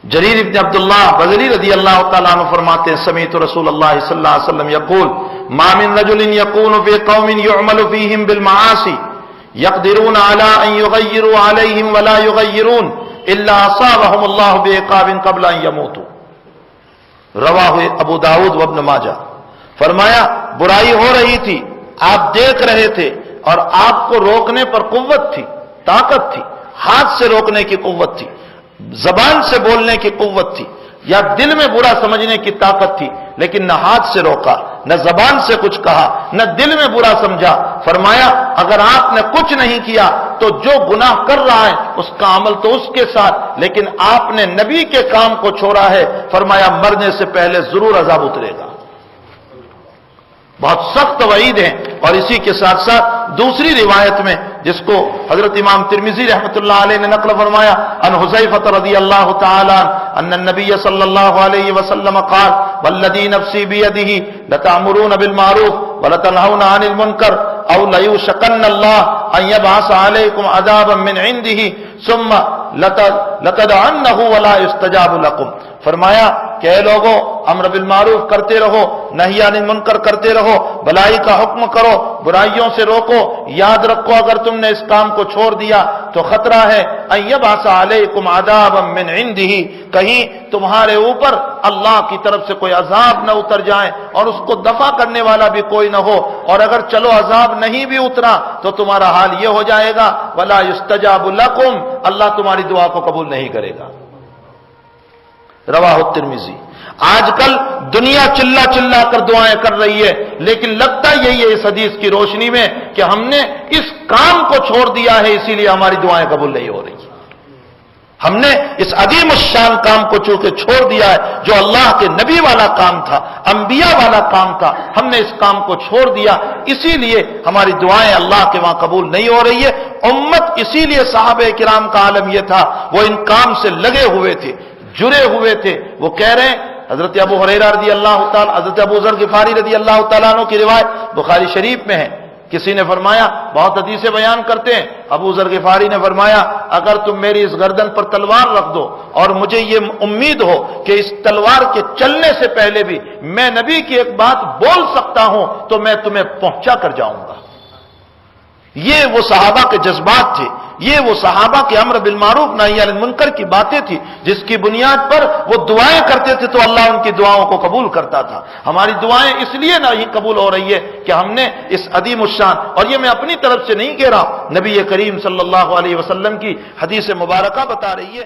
جریر ابن عبداللہ بجلی رضی اللہ تعالیٰ عنہ فرماتے ہیں سمیعت رسول اللہ صلی اللہ علیہ وسلم یقول ما من رجل یکون فی قوم یعمل فیہم بالمعاصی یقدرون علی ان یغیروا علیہم ولا یغیرون الا اصابہم اللہ بعقاب قبل ان یموتوا، رواہ ابو داود و ابن ماجہ۔ فرمایا برائی ہو رہی تھی، آپ دیکھ رہے تھے اور آپ کو روکنے پر قوت تھی، طاقت تھی، ہاتھ سے روکنے کی قوت تھی، زبان سے بولنے کی قوت تھی، یا دل میں برا سمجھنے کی طاقت تھی، لیکن نہ ہاتھ سے روکا، نہ زبان سے کچھ کہا، نہ دل میں برا سمجھا۔ فرمایا اگر آپ نے کچھ نہیں کیا تو جو گناہ کر رہا ہے اس کا عمل تو اس کے ساتھ، لیکن آپ نے نبی کے کام کو چھوڑا ہے، فرمایا مرنے سے پہلے ضرور عذاب اترے گا۔ بہت سخت وعید ہیں۔ اور اسی کے ساتھ ساتھ دوسری روایت میں جس کو حضرت امام ترمذی رحمۃ اللہ علیہ نے نقل فرمایا ان حذیفہ رضی اللہ تعالی ان النبی صلی اللہ علیہ وسلم قال والذی نفسی بیدہ لتأمرون بالمعروف ولتنہون عن المنکر او لیوشکن اللہ ان یبعث علیکم عذابا من عنده ثم لتدعنہ ولا یستجاب لکم۔ فرمایا کہ اے لوگو امر بالمعروف کرتے رہو، نہی عن المنکر کرتے رہو، بھلائی کا حکم کرو، برائیوں سے روکو۔ یاد رکھو اگر تم نے اس کام کو چھوڑ دیا تو خطرہ ہے ان یبعث علیکم عذابا من عنده، کہیں تمہارے اوپر اللہ کی طرف سے کوئی عذاب نہ اتر جائے اور اس کو دفع کرنے والا بھی کوئی نہ ہو، اور اگر چلو عذاب نہیں بھی اترا تو تمہارا حال یہ ہو جائے گا ولا یستجاب لکم، اللہ تمہاری دعا کو قبول نہیں کرے گا۔ رواہ الترمذی۔ آج کل دنیا چلا چلا کر دعائیں کر رہی ہے، لیکن لگتا یہی ہے اس حدیث کی روشنی میں کہ ہم نے اس کام کو چھوڑ دیا ہے، اسی لیے ہماری دعائیں قبول نہیں ہو رہی۔ ہم نے اس عظیم الشان کام کو چونکہ چھوڑ دیا ہے جو اللہ کے نبی والا کام تھا، انبیاء والا کام تھا، ہم نے اس کام کو چھوڑ دیا، اسی لیے ہماری دعائیں اللہ کے وہاں قبول نہیں ہو رہی ہے۔ امت اسی لیے صحابہ کرام کا عالم یہ تھا، وہ ان کام سے لگے ہوئے تھے، جڑے ہوئے تھے۔ وہ کہہ رہے ہیں حضرت ابو ہریرہ رضی اللہ تعالیٰ، حضرت ابو ذر غفاری رضی اللہ تعالیٰ عنہ کی روایت بخاری شریف میں ہے، کسی نے فرمایا، بہت حدیثیں بیان کرتے ہیں، ابو ذر غفاری نے فرمایا اگر تم میری اس گردن پر تلوار رکھ دو اور مجھے یہ امید ہو کہ اس تلوار کے چلنے سے پہلے بھی میں نبی کی ایک بات بول سکتا ہوں تو میں تمہیں پہنچا کر جاؤں گا۔ یہ وہ صحابہ کے جذبات تھے، یہ وہ صحابہ کے امر بالمعروف نہی عن المنکر کی باتیں تھی جس کی بنیاد پر وہ دعائیں کرتے تھے تو اللہ ان کی دعاؤں کو قبول کرتا تھا۔ ہماری دعائیں اس لیے نہیں قبول ہو رہی ہے کہ ہم نے اس عظیم الشان، اور یہ میں اپنی طرف سے نہیں کہہ رہا، نبی کریم صلی اللہ علیہ وسلم کی حدیث مبارکہ بتا رہی ہے۔